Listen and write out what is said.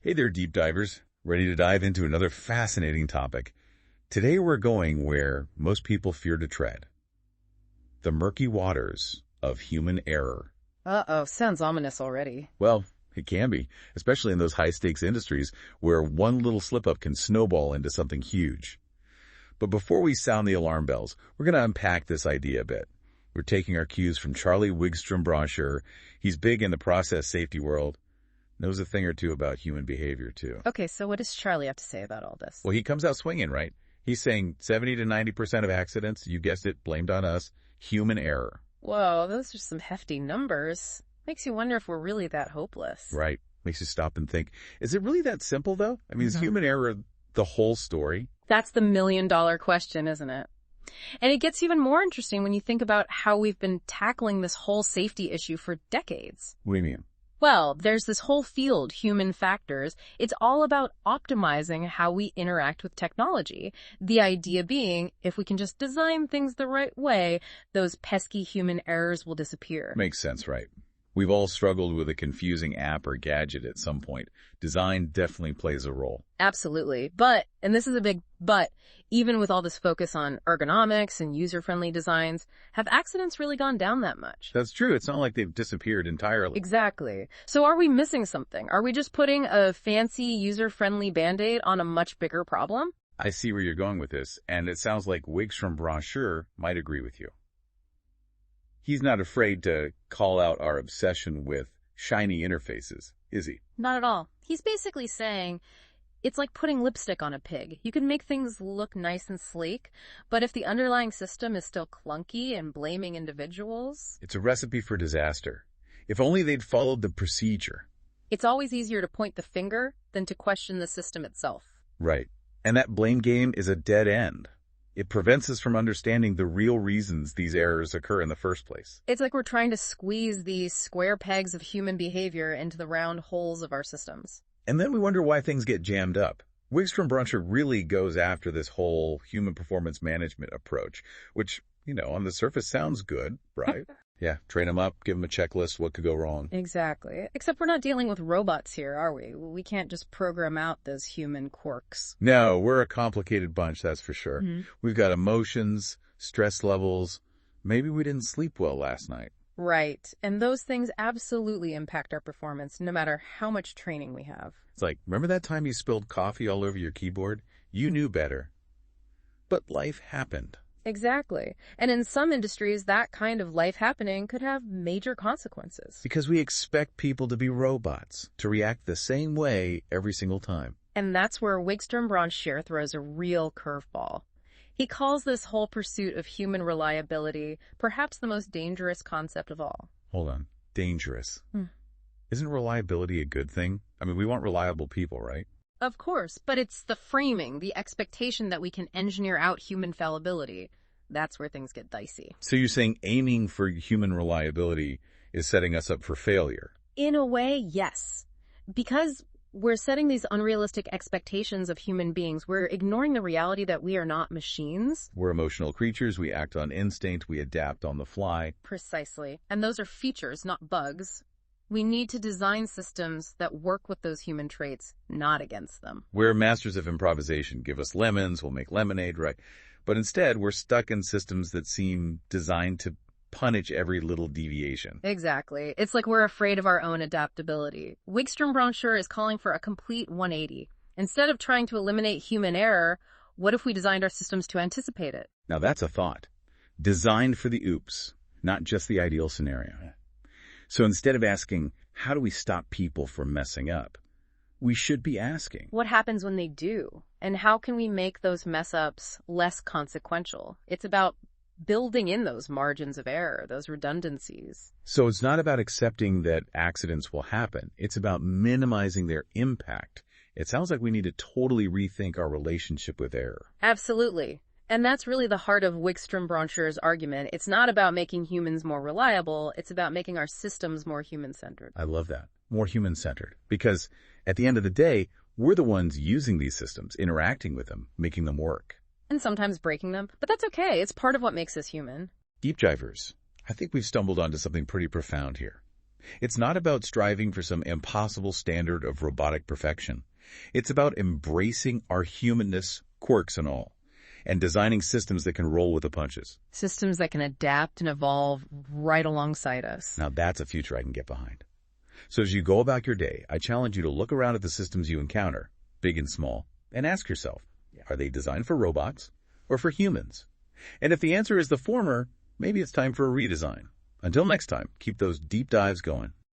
Hey there, deep divers. Ready to dive into another fascinating topic. Today we're going where most people fear to tread. The murky waters of human error. Uh-oh, sounds ominous already. Well, it can be, especially in those high-stakes industries where one little slip-up can snowball into something huge. But before we sound the alarm bells, we're going to unpack this idea a bit. We're taking our cues from Charlie Wigstrom-Brasher. He's big in the process safety world. Knows a thing or two about human behavior, too. Okay, so what does Charlie have to say about all this? Well, he comes out swinging, right? He's saying 70 to 90% of accidents, you guessed it, blamed on us, human error. Whoa, those are some hefty numbers. Makes you wonder if we're really that hopeless. Right. Makes you stop and think, is it really that simple, though? I mean, is human error the whole story? That's the million-dollar question, isn't it? And it gets even more interesting when you think about how we've been tackling this whole safety issue for decades. What do you mean? Well, there's this whole field, human factors. It's all about optimizing how we interact with technology. The idea being, if we can just design things the right way, those pesky human errors will disappear. Makes sense, right? We've all struggled with a confusing app or gadget at some point. Design definitely plays a role. Absolutely. But, and this is a big but, even with all this focus on ergonomics and user-friendly designs, have accidents really gone down that much? That's true. It's not like they've disappeared entirely. Exactly. So are we missing something? Are we just putting a fancy user-friendly Band-Aid on a much bigger problem? I see where you're going with this, and it sounds like Wigstrom-Brasher might agree with you. He's not afraid to call out our obsession with shiny interfaces, is he? Not at all. He's basically saying it's like putting lipstick on a pig. You can make things look nice and sleek, but if the underlying system is still clunky and blaming individuals... It's a recipe for disaster. If only they'd followed the procedure. It's always easier to point the finger than to question the system itself. Right. And that blame game is a dead end. It prevents us from understanding the real reasons these errors occur in the first place. It's like we're trying to squeeze these square pegs of human behavior into the round holes of our systems. And then we wonder why things get jammed up. Wigstrom-Brasher really goes after this whole human performance management approach, which, on the surface sounds good, right? Yeah, train them up, give them a checklist, what could go wrong. Exactly. Except we're not dealing with robots here, are we? We can't just program out those human quirks. No, we're a complicated bunch, that's for sure. Mm-hmm. We've got emotions, stress levels. Maybe we didn't sleep well last night. Right. And those things absolutely impact our performance, no matter how much training we have. It's like, remember that time you spilled coffee all over your keyboard? You knew better. But life happened. Exactly. And in some industries, that kind of life happening could have major consequences. Because we expect people to be robots, to react the same way every single time. And that's where Wigstrom-Brasher throws a real curveball. He calls this whole pursuit of human reliability perhaps the most dangerous concept of all. Hold on. Dangerous. Isn't reliability a good thing? I mean, we want reliable people, right? Of course, but it's the framing, the expectation that we can engineer out human fallibility. That's where things get dicey. So you're saying aiming for human reliability is setting us up for failure? In a way, yes. Because we're setting these unrealistic expectations of human beings. We're ignoring the reality that we are not machines. We're emotional creatures. We act on instinct. We adapt on the fly. Precisely. And those are features, not bugs. We need to design systems that work with those human traits, not against them. We're masters of improvisation. Give us lemons, we'll make lemonade, right? But instead, we're stuck in systems that seem designed to punish every little deviation. Exactly. It's like we're afraid of our own adaptability. Wigstrom-Brasher is calling for a complete 180. Instead of trying to eliminate human error, what if we designed our systems to anticipate it? Now that's a thought. Designed for the oops, not just the ideal scenario. So instead of asking, how do we stop people from messing up, we should be asking, what happens when they do? And how can we make those mess-ups less consequential? It's about building in those margins of error, those redundancies. So it's not about accepting that accidents will happen. It's about minimizing their impact. It sounds like we need to totally rethink our relationship with error. Absolutely. And that's really the heart of Wigstrom-Brasher's argument. It's not about making humans more reliable. It's about making our systems more human-centered. I love that. More human-centered. Because at the end of the day, we're the ones using these systems, interacting with them, making them work. And sometimes breaking them. But that's okay. It's part of what makes us human. Deep divers, I think we've stumbled onto something pretty profound here. It's not about striving for some impossible standard of robotic perfection. It's about embracing our humanness, quirks and all, and designing systems that can roll with the punches. Systems that can adapt and evolve right alongside us. Now that's a future I can get behind. So as you go about your day, I challenge you to look around at the systems you encounter, big and small, and ask yourself, are they designed for robots or for humans? And if the answer is the former, maybe it's time for a redesign. Until next time, keep those deep dives going.